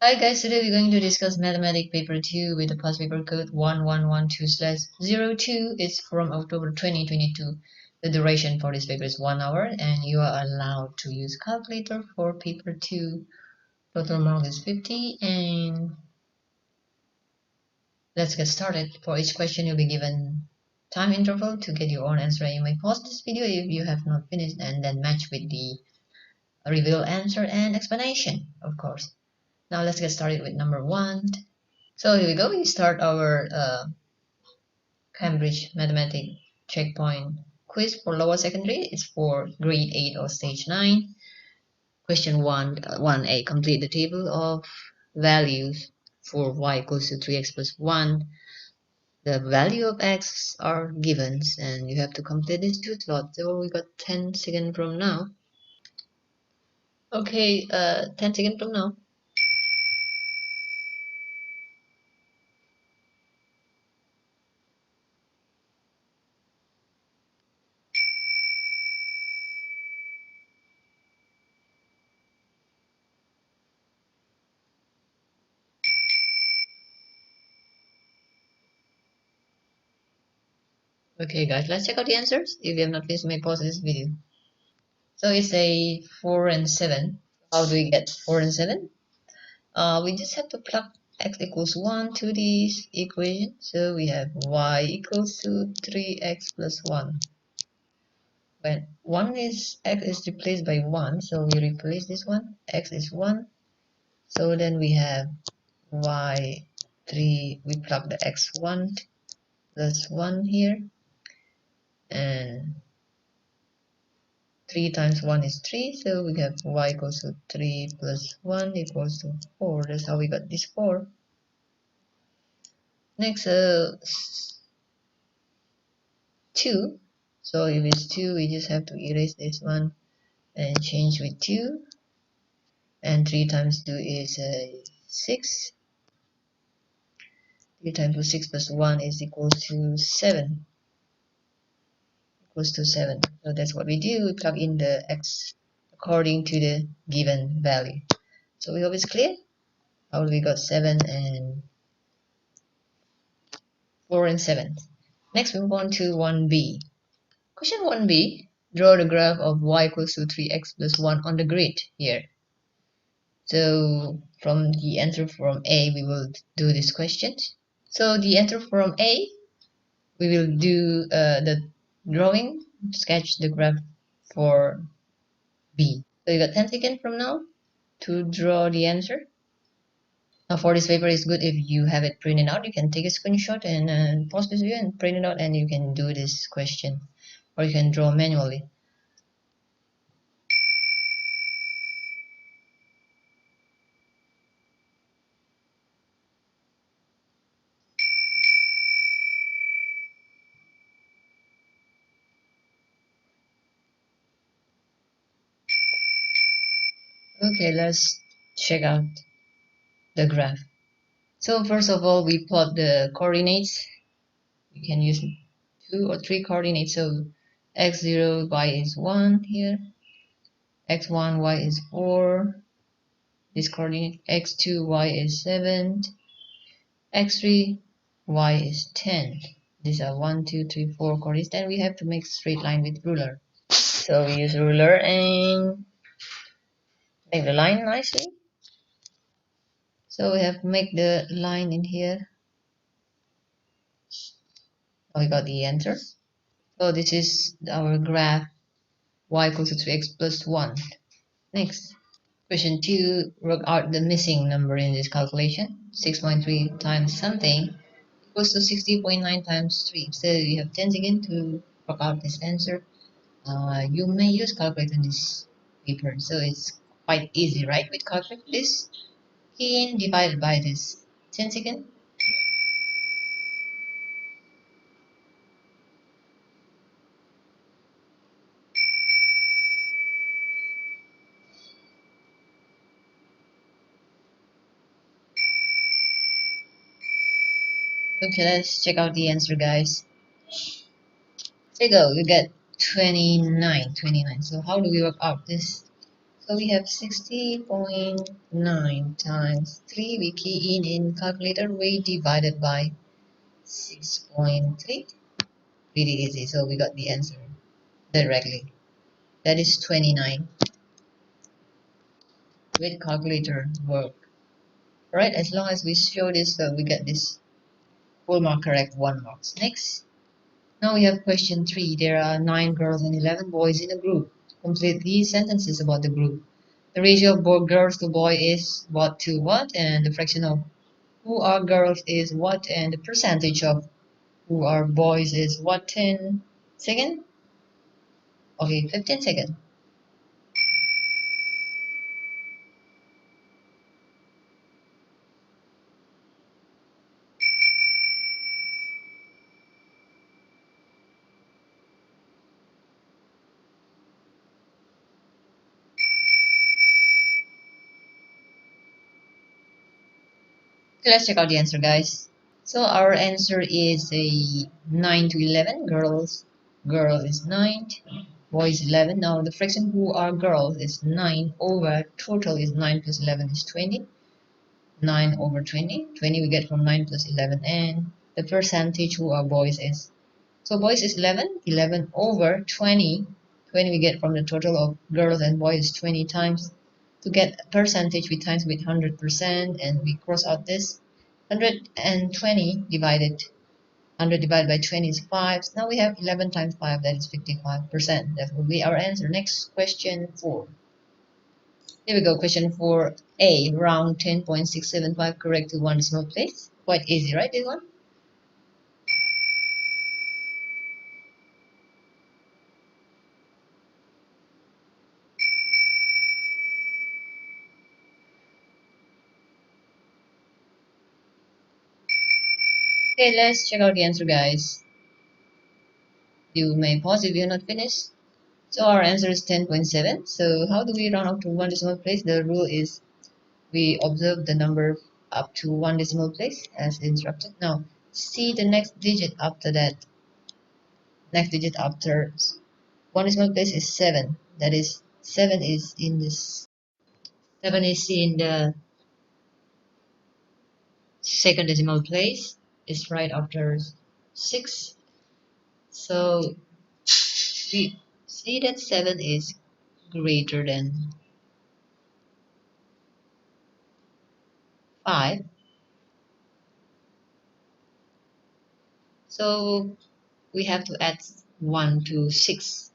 Hi guys, today we're going to discuss Mathematics Paper 2 with the past paper code 1112/02. It's from October 2022. The duration for this paper is 1 hour and you are allowed to use calculator for paper 2. Total mark is 50 and let's get started. For each question you'll be given time interval to get your own answer. You may pause this video if you have not finished and then match with the revealed answer and explanation, of course. Now let's get started with number 1. So here we go. We start our Cambridge Mathematics checkpoint quiz for lower secondary. It's for grade 8 or stage 9. Question 1A. Complete the table of values for y equals to 3x plus 1. The value of x are givens and you have to complete this two slot. So we got 10 seconds from now. Okay, 10 seconds from now. Okay guys, let's check out the answers. If you have not finished, you may pause this video. So it's a 4 and 7. How do we get 4 and 7? We just have to plug x equals 1 to this equation. So we have y equals to 3x plus 1. When 1 is x is replaced by 1, so we replace this one. X is 1. So then we have y3. We plug the x1 plus 1 here. And 3 times 1 is 3, so we have y equals to 3 plus 1 equals to 4. That's how we got this 4. Next, 2. So if it's 2, we just have to erase this one and change with 2. And 3 times 2 is 6. 3 times 2, 6 plus 1 is equal to 7. Equals to 7. So that's what we do. We plug in the x according to the given value. So we hope it's clear. How we got 7 and 4 and 7. Next, we move on to 1b. Question 1b. Draw the graph of y equals to 3x plus 1 on the grid here. So from the answer from A, we will do this question. So the answer from A, we will do the drawing, sketch the graph for B. So you got 10 seconds from now to draw the answer. Now for this paper, it's good if you have it printed out. You can take a screenshot and pause this video and print it out, and you can do this question, or you can draw manually. Okay, let's check out the graph. So first of all, we plot the coordinates. You can use 2 or 3 coordinates. So x0, y is 1 here. x1, y is 4. This coordinate x2, y is 7. x3, y is 10. These are 1, 2, 3, 4 coordinates. Then we have to make straight line with ruler. So we use ruler and make the line nicely. So we have to make the line in here. Oh, we got the answer. So this is our graph y equals to 3x plus 1. Next, question 2, work out the missing number in this calculation. 6.3 times something equals to 60.9 times 3. So you have 10 seconds to work out this answer. You may use calculator in this paper, so it's quite easy, right? With calculator, this in divided by this 10 seconds. Okay, let's check out the answer, guys. There you go, you get 29. So how do we work out this? So we have 60.9 times 3. We key in calculator. We divided by 6.3. Really easy. So we got the answer directly. That is 29. With calculator work. Right, as long as we show this, we get this full mark correct, 1 mark. Next, now we have question 3. There are 9 girls and 11 boys in a group. Complete these sentences about the group. The ratio of girls to boy is what to what, and the fraction of who are girls is what, and the percentage of who are boys is what. 10 second? Okay, 15 second. Okay, let's check out the answer, guys. So our answer is a 9 to 11. Girl is 9. Boy is 11. Now the fraction who are girls is 9 over total is 9 plus 11 is 20. 9 over 20. 20 we get from 9 plus 11. And the percentage who are boys is, so boys is 11. 11 over 20. 20 we get from the total of girls and boys is 20 times. To get a percentage we times with 100% and we cross out this. 120 divided 100 divided by 20 is 5. Now we have 11 times 5, that is 55%. That will be our answer. Next, question 4. Here we go, question 4a, round 10.675 correct to 1 decimal place. Quite easy, right, this one? Okay, let's check out the answer, guys. You may pause if you're not finished. So our answer is 10.7. So how do we round up to 1 decimal place? The rule is we observe the number up to 1 decimal place as instructed. Now, see the next digit after that. Next digit after 1 decimal place is 7. That is, 7 is in this. 7 is in the second decimal place. It's right after 6. So we see that 7 is greater than 5. So we have to add 1 to 6.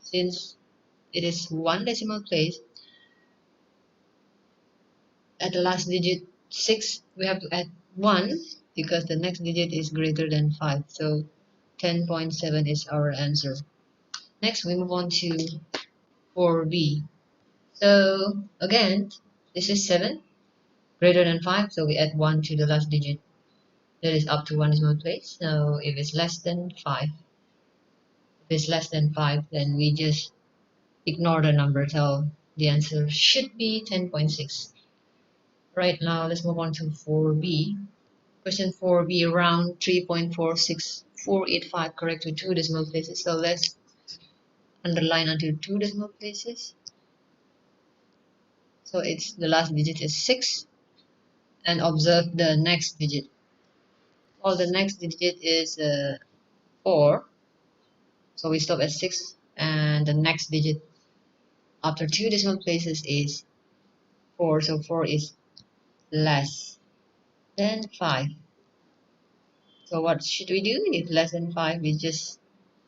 Since it is 1 decimal place, at the last digit 6, we have to add 1 because the next digit is greater than 5. So 10.7 is our answer. Next, we move on to 4b. So again, this is 7 greater than 5, so we add 1 to the last digit. That is up to 1 decimal place. So if it's less than 5, then we just ignore the number. So the answer should be 10.6. Right now, let's move on to 4b. Question 4b, round 3.46485 correct to 2 decimal places. So let's underline until 2 decimal places. So it's the last digit is 6, and observe the next digit. Well, the next digit is 4. So we stop at 6, and the next digit after 2 decimal places is 4. So 4 is less than 5. So what should we do? If less than 5, we just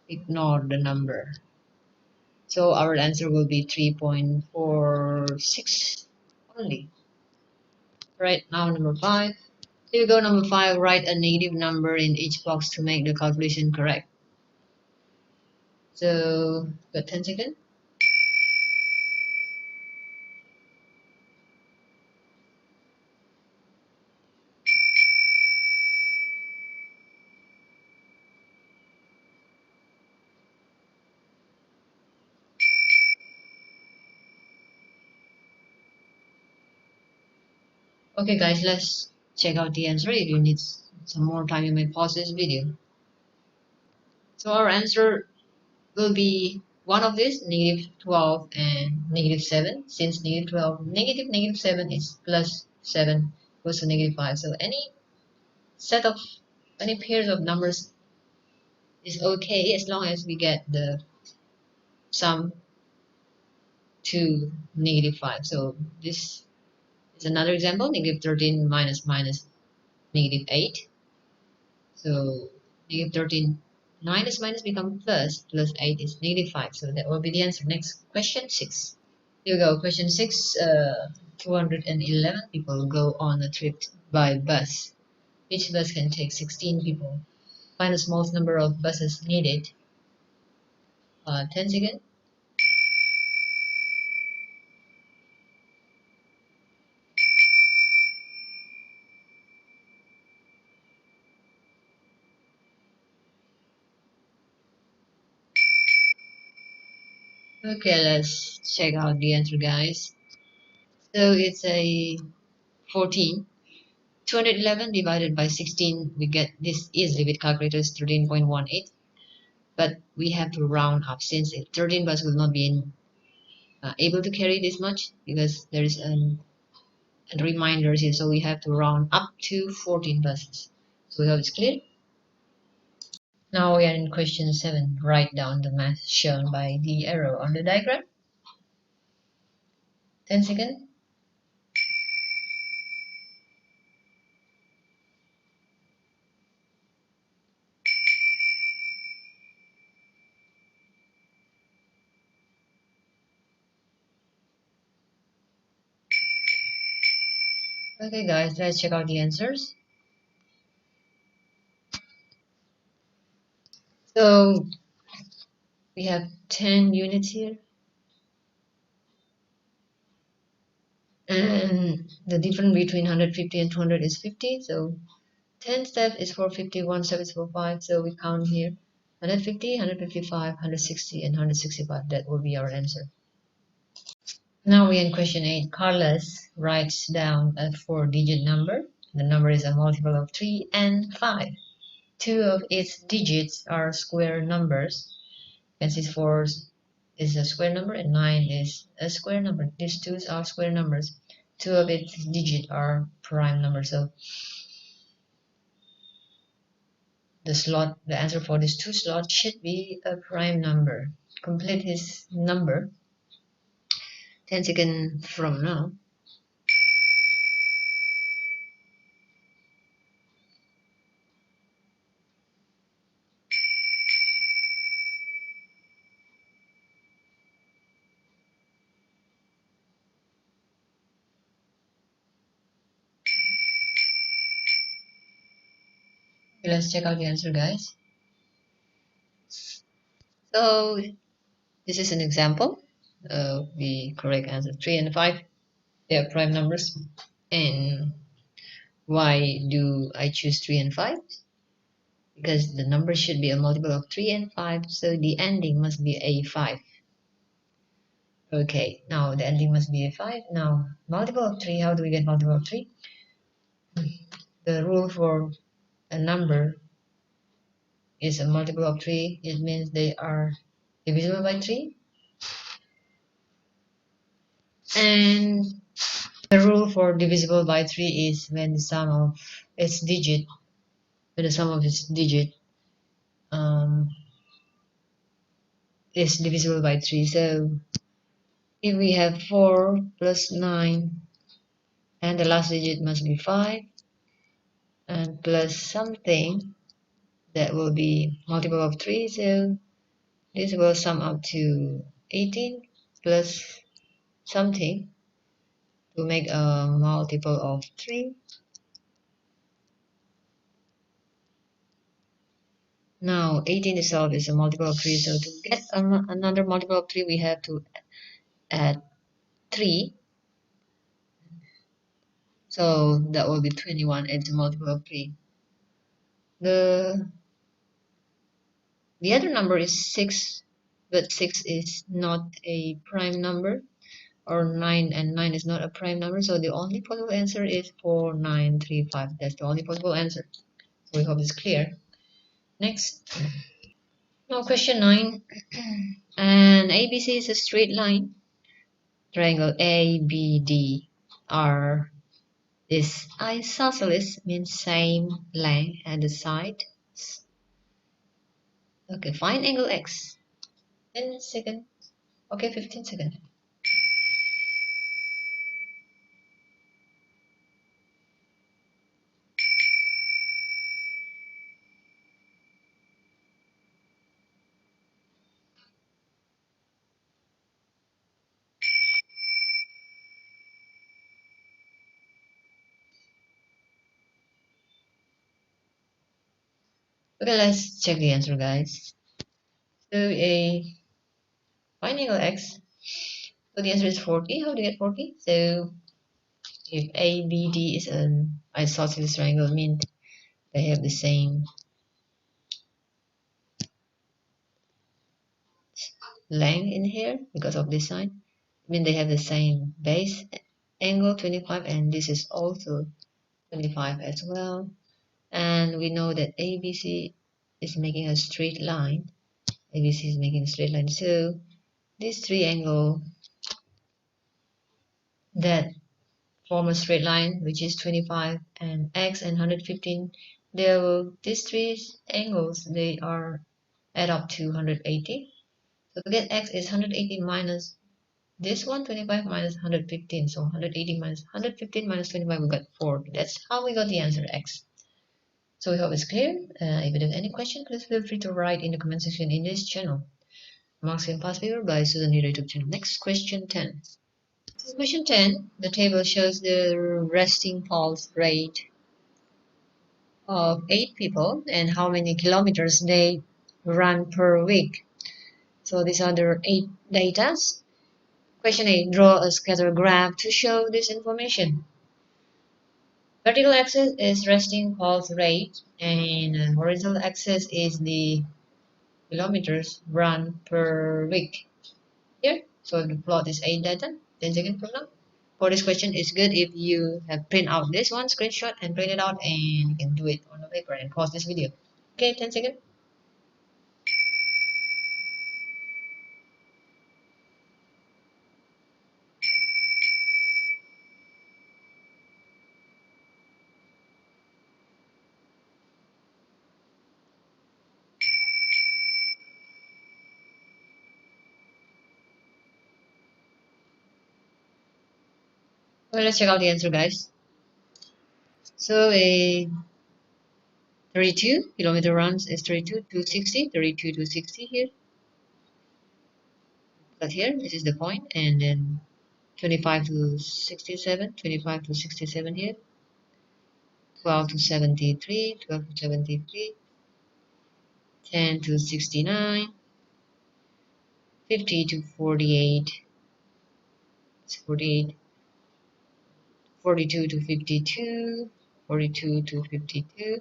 ignore the number. So our answer will be 3.46 only. Right, now number 5. Here we go, number 5. Write a negative number in each box to make the calculation correct. So, got 10 seconds. Okay guys, let's check out the answer. If you need some more time, you may pause this video. So our answer will be one of these, negative 12 and negative 7. Since negative 12, negative 7 is plus 7 equals to negative 5. So any pairs of numbers is okay as long as we get the sum to negative 5. So this is another example, negative 13 minus negative 8. So negative 13 minus become plus 8 is negative 5. So that will be the answer. Next, question 6. Here we go. Question 6. 211 people go on a trip by bus. Each bus can take 16 people. Find the smallest number of buses needed. 10 seconds. Okay, let's check out the answer, guys. So it's a 14. 211 divided by 16, we get this easily with calculators, 13.18. But we have to round up since 13 bus will not be able to carry this much because there is a reminder here. So we have to round up to 14 buses. So we hope it's clear. Now we are in question 7. Write down the math shown by the arrow on the diagram. 10 seconds. Okay guys, let's check out the answers. So we have 10 units here. And the difference between 150 and 200 is 50. So 10 steps is for 50, 1 step is for 5. So we count here 150, 155, 160, and 165. That will be our answer. Now we're in question 8. Carlos writes down a 4-digit number. The number is a multiple of 3 and 5. 2 of its digits are square numbers. And since 4 is a square number and 9 is a square number, these two are square numbers. 2 of its digits are prime numbers. So the answer for these two slots should be a prime number. Complete his number. 10 seconds from now. Okay, let's check out the answer, guys. So this is an example of the correct answer. 3 and 5, they are prime numbers. And why do I choose 3 and 5? Because the number should be a multiple of 3 and 5, so the ending must be a 5. Okay, now the ending must be a 5. Now, multiple of 3, how do we get multiple of 3? The rule for a number is a multiple of 3. It means they are divisible by 3. And the rule for divisible by 3 is when the sum of its digit, is divisible by 3. So if we have 4 plus 9 and the last digit must be 5 and plus something, that will be multiple of 3. So this will sum up to 18 plus something to make a multiple of 3. Now 18 itself is a multiple of 3, so to get another multiple of 3 we have to add 3. So that will be 21. It's a multiple of 3. The other number is 6, but 6 is not a prime number, or 9 and 9 is not a prime number. So the only possible answer is 4935. That's the only possible answer. So we hope it's clear. Next. Now question 9. And ABC is a straight line. Triangle ABD are is isosceles, means same length at the sides. Okay, find angle X. 10 seconds. Okay, 15 seconds. Okay, let's check the answer, guys. So a find angle X. So the answer is 40. How do you get 40? So if ABD is an isosceles triangle, means they have the same length in here because of this sign. I mean they have the same base angle 25, and this is also 25 as well. And we know that ABC is making a straight line. ABC is making a straight line. So these three angles that form a straight line, which is 25 and X and 115, these three angles, they are add up to 180. So to get X is 180 minus this one, 25 minus 115. So 180 minus 115 minus 25, we got 4. That's how we got the answer X. So we hope it's clear. If you have any question, please feel free to write in the comment section in this channel. MarkScheme past paper by Susan YouTube channel. Next question 10. So question 10, the table shows the resting pulse rate of 8 people and how many kilometers they run per week. So these are the 8 data. Question 8, draw a scatter graph to show this information. Vertical axis is resting pulse rate and horizontal axis is the kilometers run per week. Here, so the plot is 8 data. 10 seconds from now. For this question, it's good if you have print out this one screenshot and print it out, and you can do it on the paper and pause this video. Okay, 10 seconds. Well, let's check out the answer, guys. So a 32 kilometer runs is 32 to 60, 32 to 60 here. But here, this is the point, and then 25 to 67, 25 to 67 here. 12 to 73, 12 to 73, 10 to 69, 50 to 48, 48, 42 to 52, 42 to 52,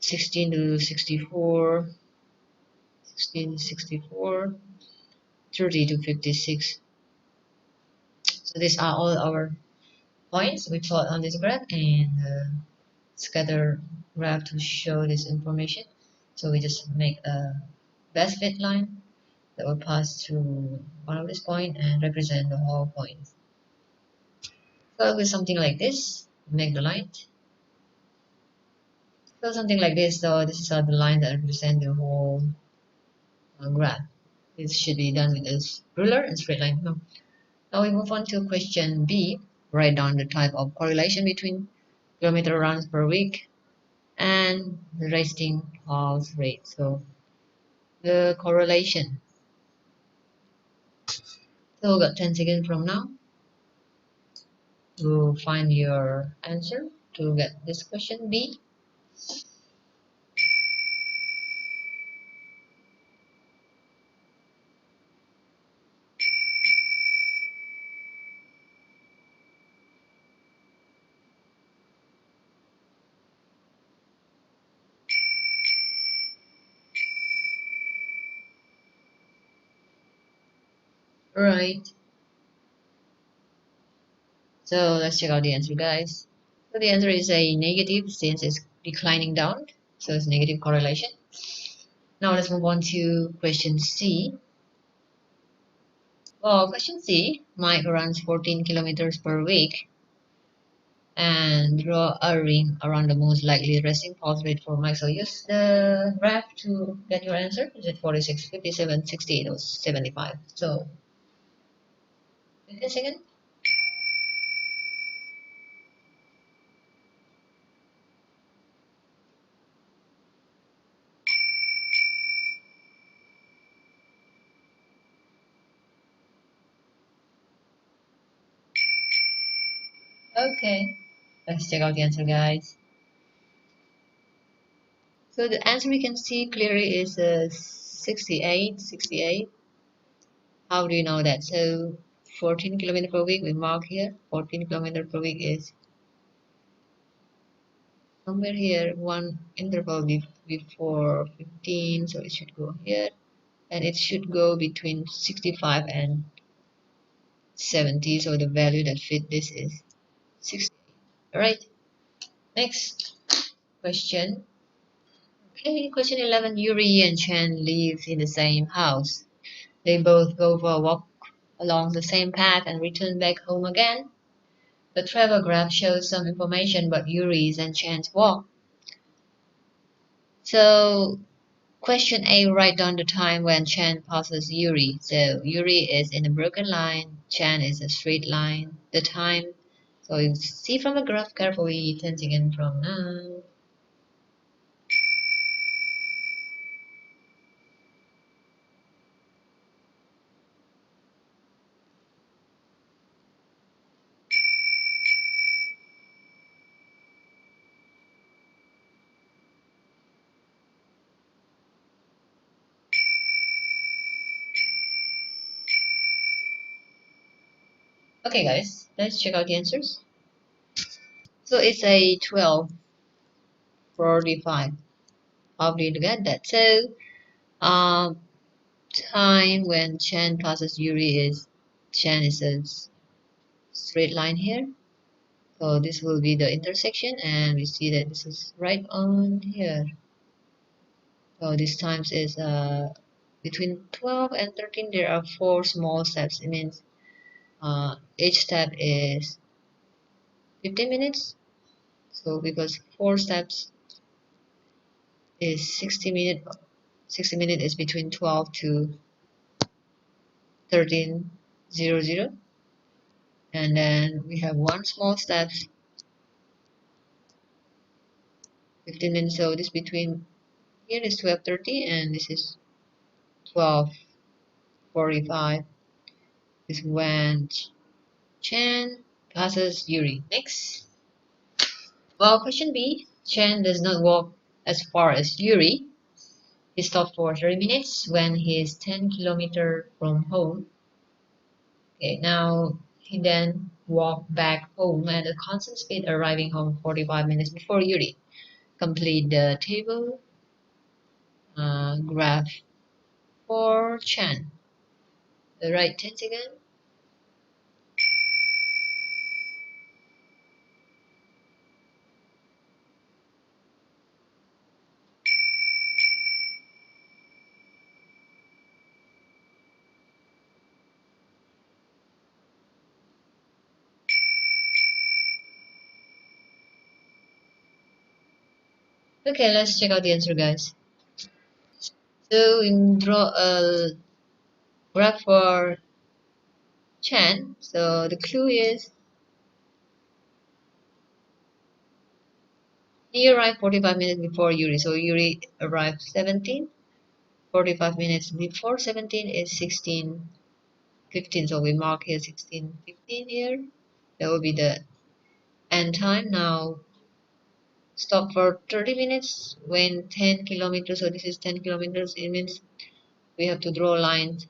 16 to 64, 16 to 64, 30 to 56. So these are all our points we plot on this graph, and scatter graph to show this information. So we just make a best fit line that will pass through one of this point and represent the whole point. So with something like this, make the line. So something like this, so this is the line that represents the whole graph. This should be done with a ruler and straight line. No. Now we move on to question B. Write down the type of correlation between kilometer runs per week and the resting pulse rate. So the correlation. So we got 10 seconds from now to find your answer to get this question B. Right. So let's check out the answer, guys. So the answer is a negative since it's declining down. So it's negative correlation. Now let's move on to question C. Well, question C, Mike runs 14 kilometers per week and draw a ring around the most likely resting pulse rate for Mike. So use the graph to get your answer. Is it 46, 57, 68, or 75? So, 15 seconds. Okay, let's check out the answer, guys. So the answer we can see clearly is 68, 68. How do you know that? So 14 kilometer per week, we mark here. 14 kilometer per week is somewhere here, one interval before 15, so it should go here. And it should go between 65 and 70, so the value that fit this is 60. Alright, next question. Okay, question 11. Yuri and Chen live in the same house. They both go for a walk along the same path and return back home again. The travel graph shows some information about Yuri's and Chan's walk. So, question A, write down the time when Chan passes Yuri. So, Yuri is in a broken line, Chan is a straight line. The time, so you see from the graph carefully, 10 seconds from now. Okay, guys, let's check out the answers. So, it's a 12:45. How did you get that? So, um, time when Chan passes Yuri is Chan is a straight line here. So this will be the intersection, and we see that this is right on here. So this times is between 12 and 13. There are 4 small steps. It means each step is 15 minutes. So because 4 steps is 60 minutes. 60 minutes is between 12 to 13:00, and then we have one small step, 15 minutes. So this between here is 12:30 and this is 12:45. Is when Chen passes Yuri. Next. Well, question B. Chen does not walk as far as Yuri. He stopped for 30 minutes when he is 10 kilometers from home. Okay, now he then walked back home at a constant speed, arriving home 45 minutes before Yuri. Complete the table graph for Chen. The right 10 seconds. Okay, let's check out the answer, guys. So we draw a graph for Chen. So the clue is he arrived 45 minutes before Yuri. So Yuri arrived 17. 45 minutes before 17 is 16:15. So we mark here 16:15 here. That will be the end time. Now stop for 30 minutes when 10 kilometers. So this is 10 kilometers. It means we have to draw lines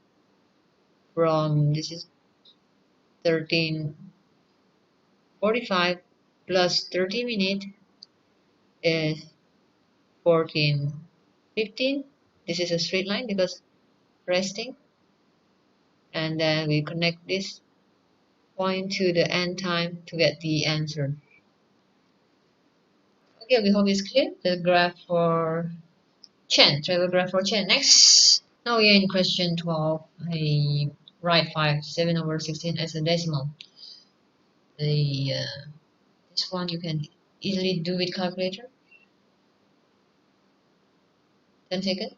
from this is 13:45 plus 30 minutes is 14:15. This is a straight line because resting, and then we connect this point to the end time to get the answer. Okay, we hope it's clear. The graph for Chen, travel graph for Chen. Next, now we are in question 12. I write 5, 7 over 16 as a decimal. This one you can easily do with calculator. 10 seconds.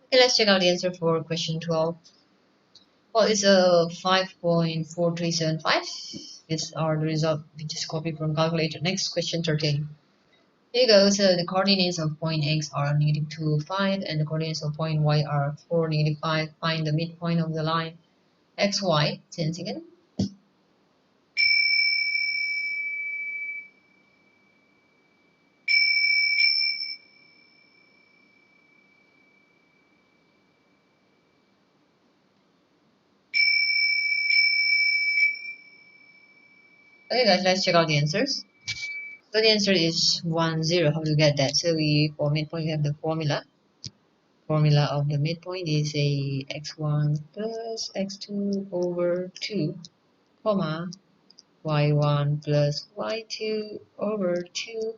Okay, let's check out the answer for question 12. Well, it's a 5.4375. These are the result we just copied from calculator. Next, question 13. Here you go. So the coordinates of point X are -2, 5, and the coordinates of point Y are 4, -5. Find the midpoint of the line XY. 10 seconds. Okay, guys, let's check out the answers. So the answer is 1, 0. How to get that? So for midpoint, we have the formula. Formula of the midpoint is a x1 plus x2 over 2, comma, y1 plus y2 over 2.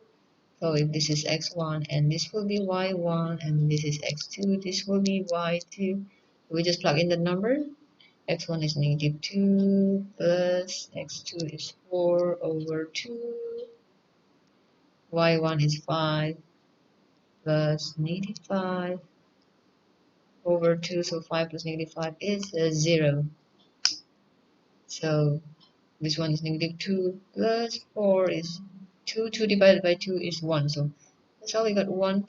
So if this is x1 and this will be y1 and this is x2, this will be y2. We just plug in the number. X1 is -2 plus x2 is 4 over 2. Y1 is 5 plus -5 over 2. So 5 plus -5 is 0. So this one is -2 plus 4 is 2. 2 divided by 2 is 1. So that's how we got 1,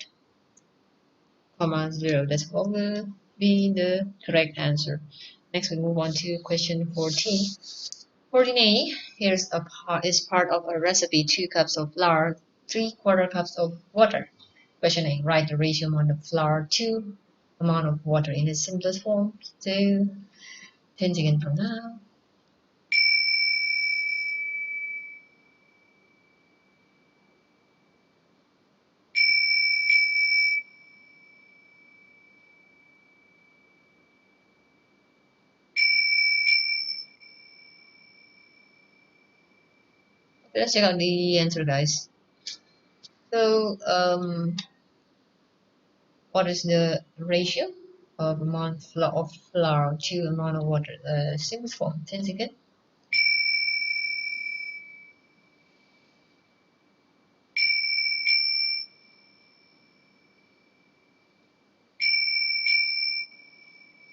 comma 0. That's what will be the correct answer. Next we move on to question 14. 14a, here's a part, is part of a recipe: 2 cups of flour, 3/4 cups of water. Question A, write the ratio amount of flour to amount of water in its simplest form. So 10 seconds from now. Let's check out the answer, guys. So what is the ratio of amount of flour to amount of water? Simplest form. 10 seconds.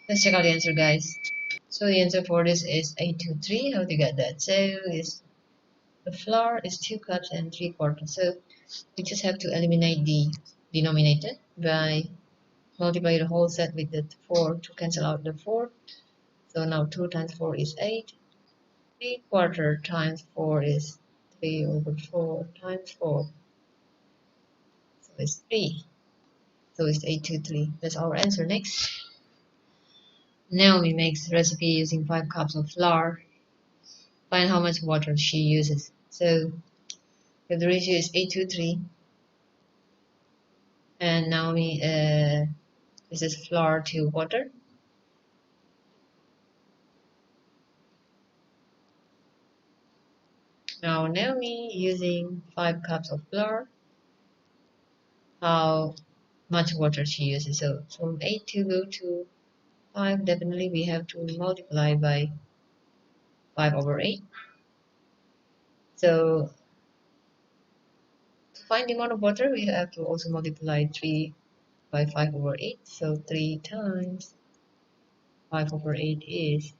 Let's check out the answer, guys. So the answer for this is 823. How to get that? So is the flour is 2 cups and 3/4. So we just have to eliminate the denominator by multiply the whole set with the 4 to cancel out the 4. So now 2 times 4 is 8. 3/4 times 4 is 3 over 4 times 4. So it's 3. So it's 823. That's our answer. Next. Now we make the recipe using 5 cups of flour. Find how much water she uses. So if the ratio is 823, and now this is flour to water. Now Naomi using 5 cups of flour, how much water she uses. So from 8 to go to 5, definitely we have to multiply by 5 over 8. So to find the amount of water, we have to also multiply 3 by 5 over 8. So 3 times 5 over 8 is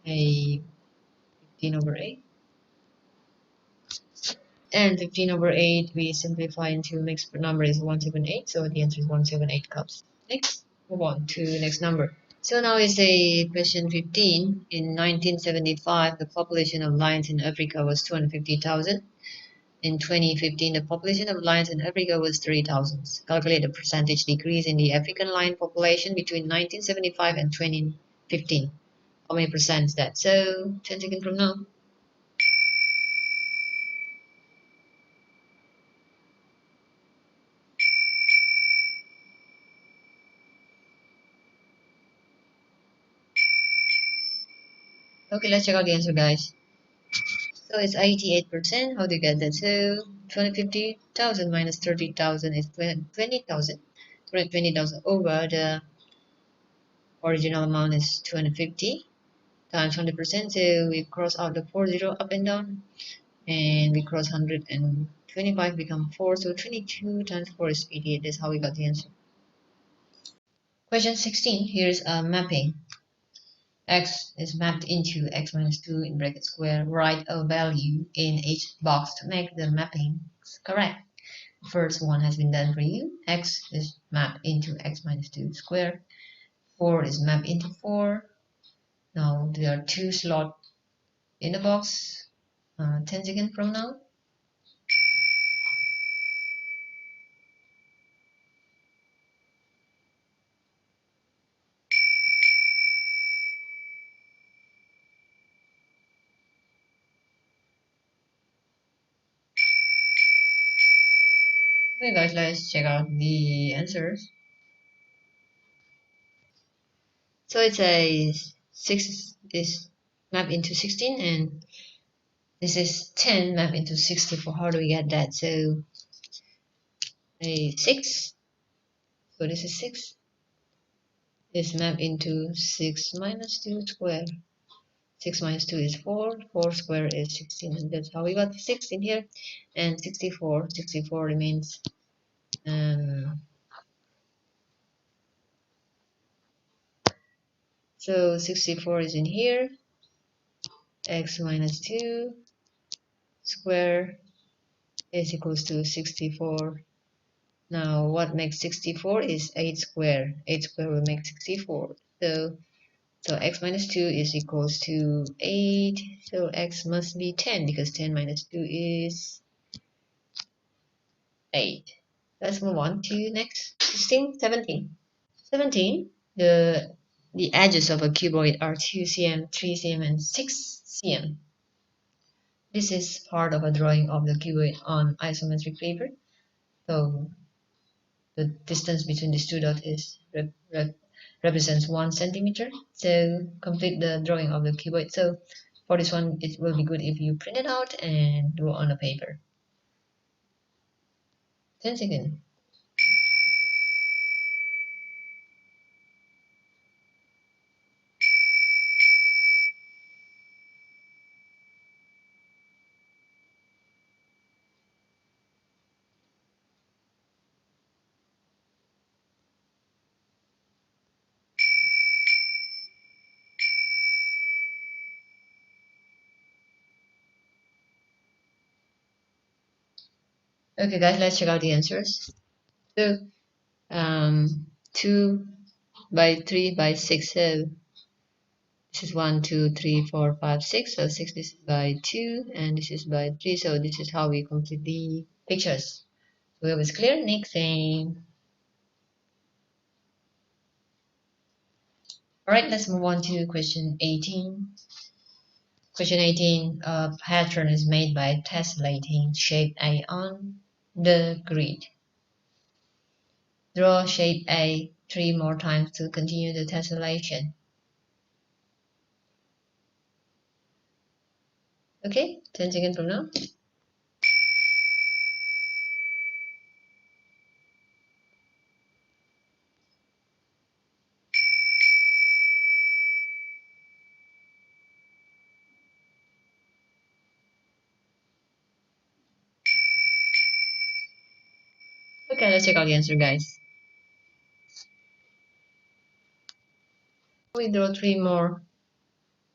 a 15 over 8. And 15 over 8 we simplify into mixed number is 178. So the answer is 178 cups. Next, move on to the next number. So now is a question 15. In 1975, the population of lions in Africa was 250,000. In 2015, the population of lions in Africa was 3,000. Calculate the percentage decrease in the African lion population between 1975 and 2015. How many percent is that? So 10 seconds from now. Okay, let's check out the answer, guys. So it's 88%. How do you get that? So 250,000 minus 30,000 is 20,000. 20,000 over the original amount is 250 times 100%. So we cross out the 40 up and down, and we cross 125 become 4. So 22 times 4 is 88. That's how we got the answer. Question 16. Here's a mapping. X is mapped into x minus 2 in bracket square. Write a value in each box to make the mapping correct. The first one has been done for you. X is mapped into x minus 2 square. 4 is mapped into 4. Now there are 2 slots in the box. 10 seconds from now. Okay guys, let's check out the answers. So it says 6 is mapped into 16 and this is 10 mapped into 64. How do we get that? So a 6, so this is 6 is mapped into 6 minus 2 square. 6 minus 2 is 4, 4 square is 16, and that's how we got 6 in here. And 64 remains so 64 is in here. X minus 2 square is equals to 64. Now what makes 64 is 8 square. 8 square will make 64. So x minus 2 is equals to 8. So x must be 10 because 10 minus 2 is 8. Let's move on to next 16, 17. 17, the edges of a cuboid are 2 cm, 3 cm, and 6 cm. This is part of a drawing of the cuboid on isometric paper. So the distance between these two dots is represents 1 centimeter. So complete the drawing of the cuboid. So for this one, it will be good if you print it out and do it on a paper. 10 seconds. Okay, guys, let's check out the answers. So 2 by 3 by 6. So this is 1, 2, 3, 4, 5, 6. So 6 this is by 2 and this is by 3. So this is how we complete the pictures. So it was clear. Next thing. Alright, let's move on to question 18. Question 18, a pattern is made by tessellating shape A on the grid. Draw shape A 3 more times to continue the tessellation. Okay, 10 seconds from now. Okay, let's check out the answer, guys. We draw 3 more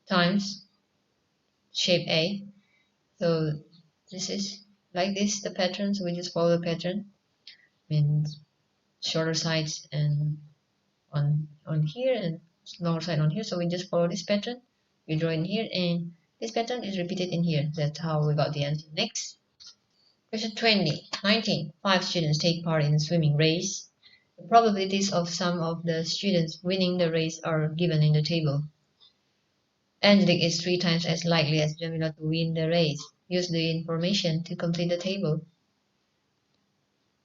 times shape A. So this is like this, the pattern. So we just follow the pattern. Means shorter sides and on here and longer side on here. So we just follow this pattern. We draw in here and this pattern is repeated in here. That's how we got the answer. Next. Question 20. 19. 5 students take part in a swimming race. The probabilities of some of the students winning the race are given in the table. Angelique is 3 times as likely as Jamila to win the race. Use the information to complete the table.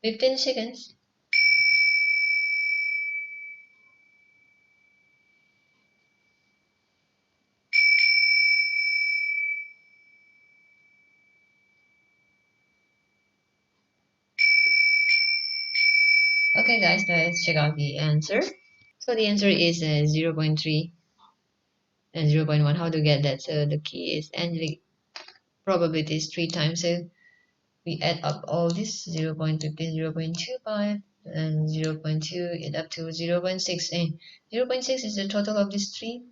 15 seconds. Okay guys, let's check out the answer. So the answer is 0.3 and 0.1. How to get that? So the key is angelic probability is 3 times. So we add up all this 0.15, 0.25 and 0.2 it up to 0.6, and 0.6 is the total of these three.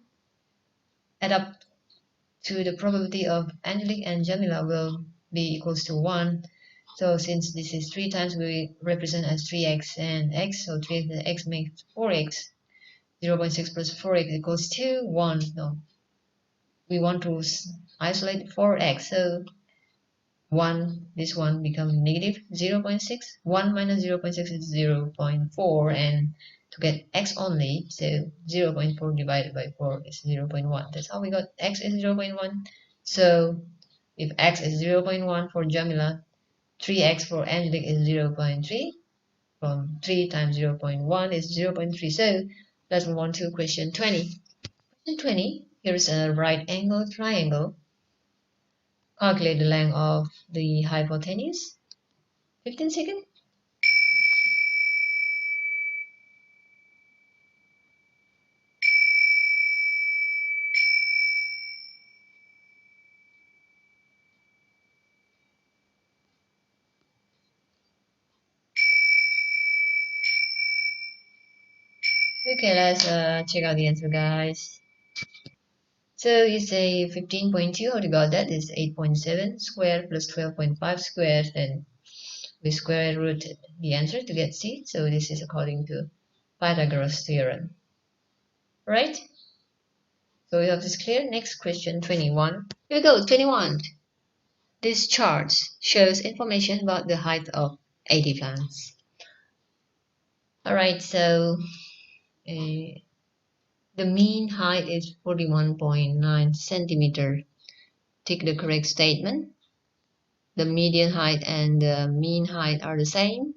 Add up to the probability of Angelique and Jamila will be equals to 1. So since this is 3 times, we represent as 3x and x, so 3x makes 4x. 0.6 plus 4x equals to 1. No, we want to isolate 4x, so 1, this one becomes negative 0.6. 1 minus 0.6 is 0.4, and to get x only, so 0.4 divided by 4 is 0.1. That's how we got x is 0.1. So if x is 0.1 for Jamila, 3x for Angelique is 0.3. From 3 times 0.1 is 0.3. So let's move on to question 20. Question 20, here's a right angle triangle. Calculate the length of the hypotenuse. 15 seconds. Okay, let's check out the answer, guys. So you say 15.2, how to got that is 8.7 squared plus 12.5 squared, and we square rooted the answer to get C. So this is according to Pythagoras theorem. Right? So we have this clear. Next question, 21. Here we go, 21. This chart shows information about the height of 80 plants. Alright, so the mean height is 41.9 centimeter. Tick the correct statement. The median height and the mean height are the same.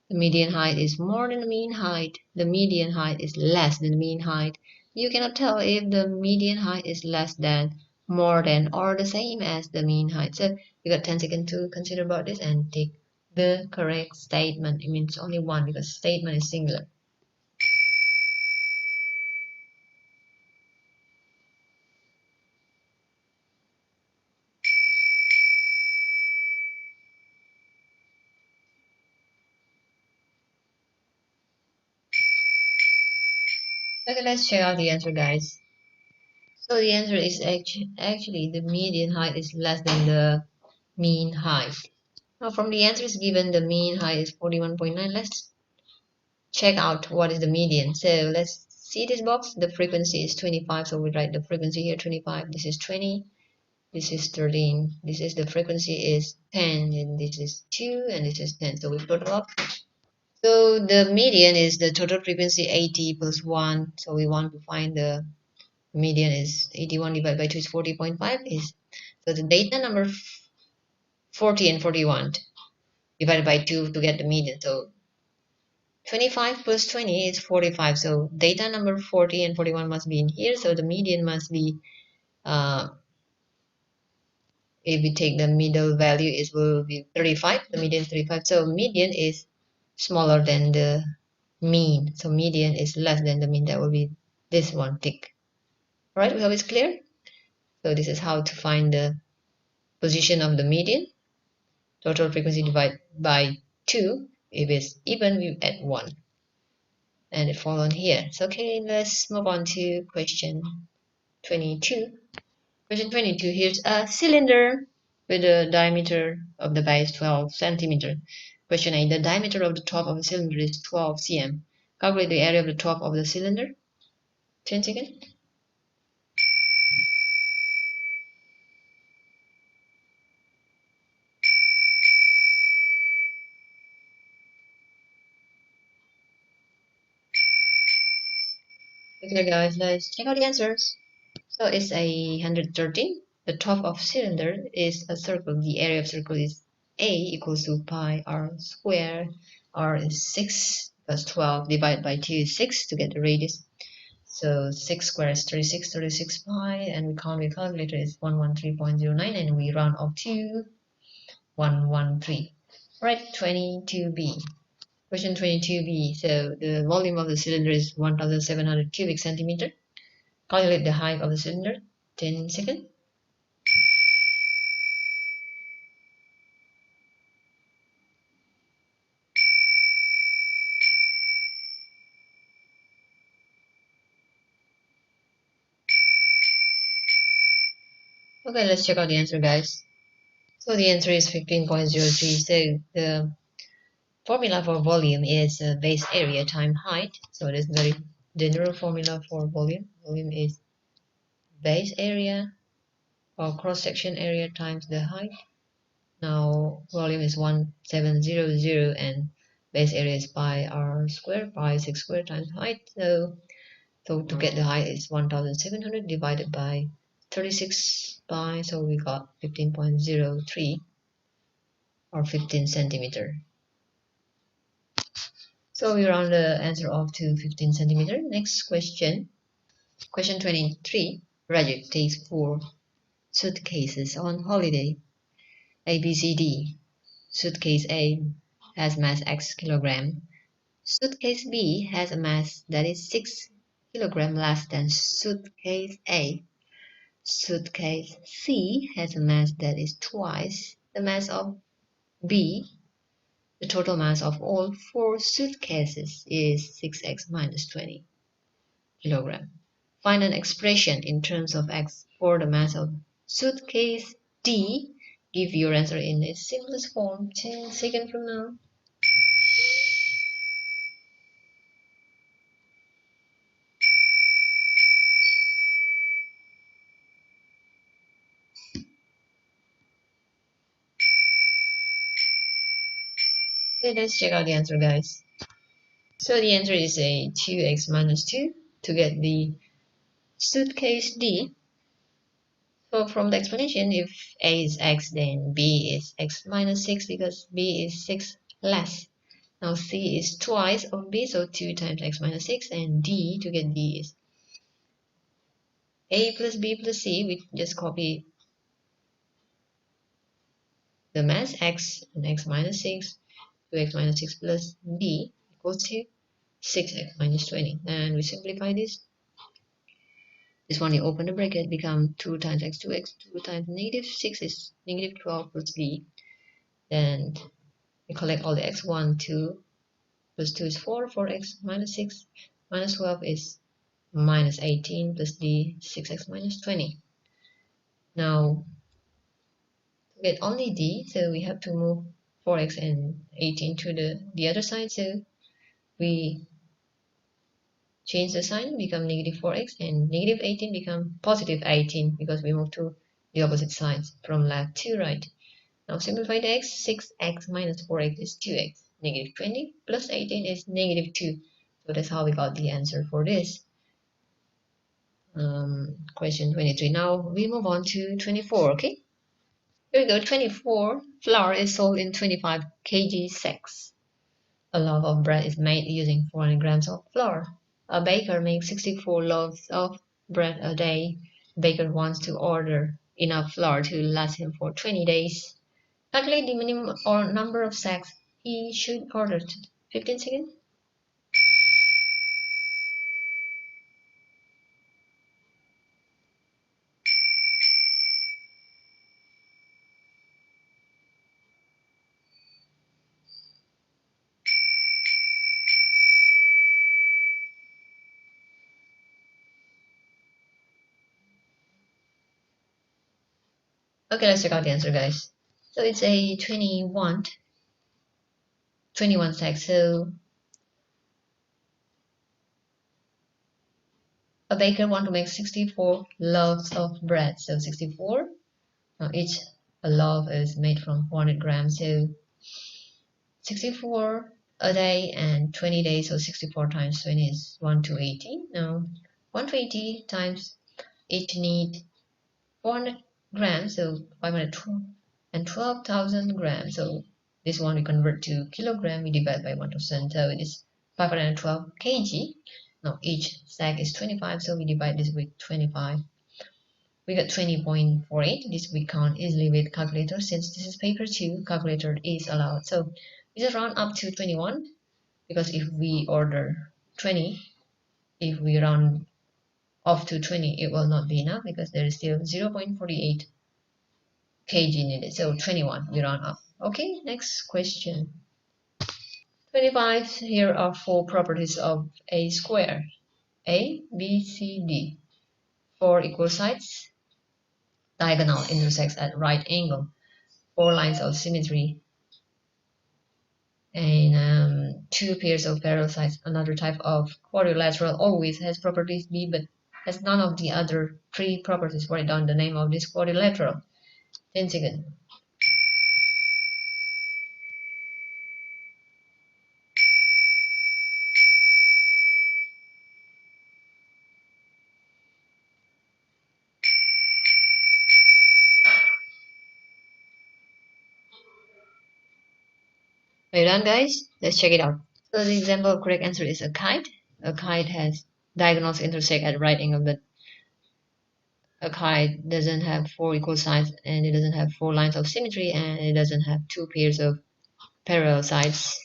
The median height is more than the mean height. The median height is less than the mean height. You cannot tell if the median height is less than, more than, or the same as the mean height. So you got 10 seconds to consider about this and tick the correct statement. It means only one because statement is singular. Okay, let's check out the answer, guys. So the answer is actually the median height is less than the mean height. Now from the answers given, the mean height is 41.9. Let's check out what is the median. So let's see this box. The frequency is 25. So we write the frequency here 25. This is 20. This is 13. This is the frequency is 10. And this is 2. And this is 10. So we total up. So the median is the total frequency 80 plus 1. So we want to find the median is 81 divided by 2 is 40.5. So the data number 40 and 41 divided by 2 to get the median. So 25 plus 20 is 45. So data number 40 and 41 must be in here. So the median must be, if we take the middle value, it will be 35. The median is 35. So median is smaller than the mean. So median is less than the mean. That will be this one tick. All right, we hope it's clear. So this is how to find the position of the median. Total frequency divided by 2. If it's even, we add 1. And it fall on here. So okay, let's move on to question 22. Question 22, here's a cylinder with a diameter of the base 12 centimeter. Question 8, the diameter of the top of the cylinder is 12 cm. Calculate the area of the top of the cylinder. 10 seconds. Okay guys, let's check out the answers. So it's a 113. The top of cylinder is a circle. The area of circle is A equals to pi r square. R is 6 plus 12 divided by 2 is 6 to get the radius. So 6 squared is 36 pi, and we count with calculator is 113.09, and we round off to 113. Right, 22b. Question 22b. So the volume of the cylinder is 1700 cubic centimeter. Calculate the height of the cylinder. 10 seconds. Okay, let's check out the answer, guys. So the answer is 15.03. So the formula for volume is base area times height. So it is very general formula for volume. Volume is base area or cross-section area times the height. Now volume is 1700 and base area is pi r square, pi 6 square times height. So to get the height is 1700 divided by 36 pi. So we got 15.03 or 15 centimeter. So we round the answer off to 15 centimeter. Next question. Question 23. Rajat takes 4 suitcases on holiday. A, B, C, D. Suitcase A has mass X kilogram. Suitcase B has a mass that is 6 kilogram less than suitcase A. Suitcase C has a mass that is twice the mass of B. The total mass of all 4 suitcases is 6x minus 20 kilogram. Find an expression in terms of x for the mass of suitcase D. Give your answer in its simplest form. 10 seconds from now. Okay, let's check out the answer, guys. So the answer is a 2x minus 2 to get the suitcase D. So from the explanation, if A is x, then B is x minus 6 because B is 6 less. Now C is twice of B, so 2 times x minus 6, and D, to get D, is A plus B plus C. We just copy the mass x and x minus 6, 2x minus 6 plus D equals to 6x minus 20. And we simplify this. This one, you open the bracket, become 2 times x, 2x, 2 times negative 6 is negative 12 plus b. Then we collect all the x, 1, 2, plus 2 is 4, 4x minus 6, minus 12 is minus 18, plus d, 6x minus 20. Now, to get only d, so we have to move 4x and 18 to the other side, so we change the sign, become negative 4x, and negative 18 become positive 18 because we move to the opposite sides from left to right. Now simplify the x, 6x minus 4x is 2x, negative 20 plus 18 is negative 2. So that's how we got the answer for this. Question 23. Now we move on to 24, okay? Here we go, 24. Flour is sold in 25 kg sacks. A loaf of bread is made using 400 grams of flour. A baker makes 64 loaves of bread a day. Baker wants to order enough flour to last him for 20 days. Calculate the minimum or number of sacks he should order. 15 seconds. Okay, let's check out the answer, guys. So it's a 21 sacks. So a baker wants to make 64 loaves of bread. So 64. Now each a loaf is made from 400 grams. So 64 a day and 20 days. So 64 times 20 is 180. Now 180 times each need 400 grams. So 512,000 grams. So this one we convert to kilogram, we divide by 1,000, so it is 512 kg. Now each sack is 25, so we divide this with 25. We got 20.48. This we count easily with calculator. Since this is paper 2, calculator is allowed. So we just round up to 21. because if we order 20, if we round off to 20, it will not be enough because there is still 0.48 kg needed. So 21, we round up. Okay, next question. 25, here are 4 properties of a square. A, B, C, D. 4 equal sides, diagonal intersects at right angle, 4 lines of symmetry, and 2 pairs of parallel sides. Another type of quadrilateral always has properties B but has none of the other 3 properties. Write down the name of this quadrilateral. 10 seconds. Are you done, guys? Let's check it out. So the example of correct answer is a kite. A kite has diagonals intersect at right angle, but a kite doesn't have 4 equal sides, and it doesn't have 4 lines of symmetry, and it doesn't have 2 pairs of parallel sides.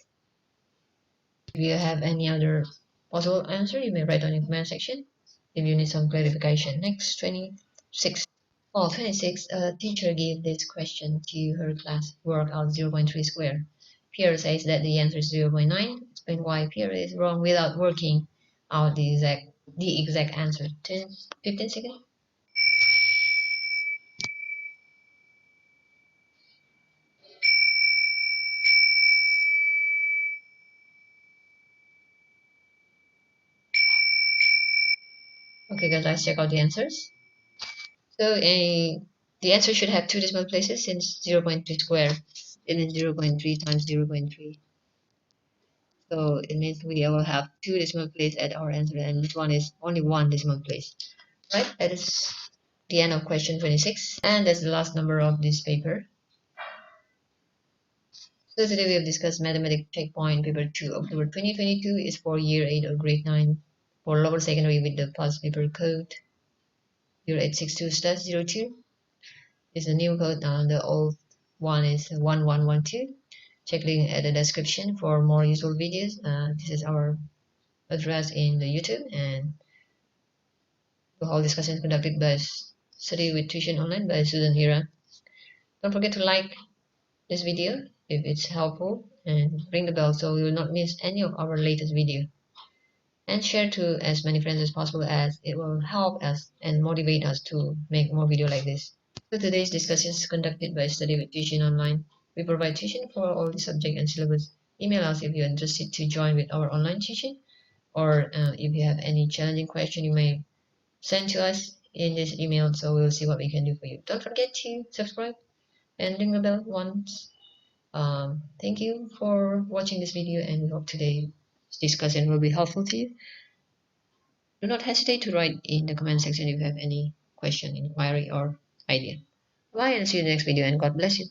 If you have any other possible answer, you may write on in the comment section if you need some clarification. Next, 26. Oh, 26. A teacher gave this question to her class. Work out 0.3 square. Pierre says that the answer is 0.9. Explain why Pierre is wrong without working out the exact answer. 15 seconds. Okay, guys, let's check out the answers. So the answer should have 2 decimal places since 0.3 square. It means 0.3 times 0.3. So it means we will have 2 decimal places at our answer, and this one is only 1 decimal place. Right? That is the end of question 26, and that's the last number of this paper. So today we have discussed Mathematics Checkpoint Paper 2, October 2022 is for Year 8 or Grade 9 for lower secondary with the past paper code 0862/02 is the new code. The old one is 1112. Check link at the description for more useful videos. This is our address in the YouTube, and the whole discussion is conducted by Study with Tuition Online by Susan Hira. Don't forget to like this video if it's helpful, and ring the bell so you will not miss any of our latest video, and share to as many friends as possible, as it will help us and motivate us to make more video like this. So today's discussion is conducted by Study with Tuition Online. We provide tuition for all the subject and syllabus. Email us if you're interested to join with our online tuition, or if you have any challenging question, you may send to us in this email, so we'll see what we can do for you. Don't forget to subscribe and ring the bell once. Thank you for watching this video, and we hope today's discussion will be helpful to you. Do not hesitate to write in the comment section if you have any question, inquiry, or idea. Bye, and see you in the next video, and God bless you.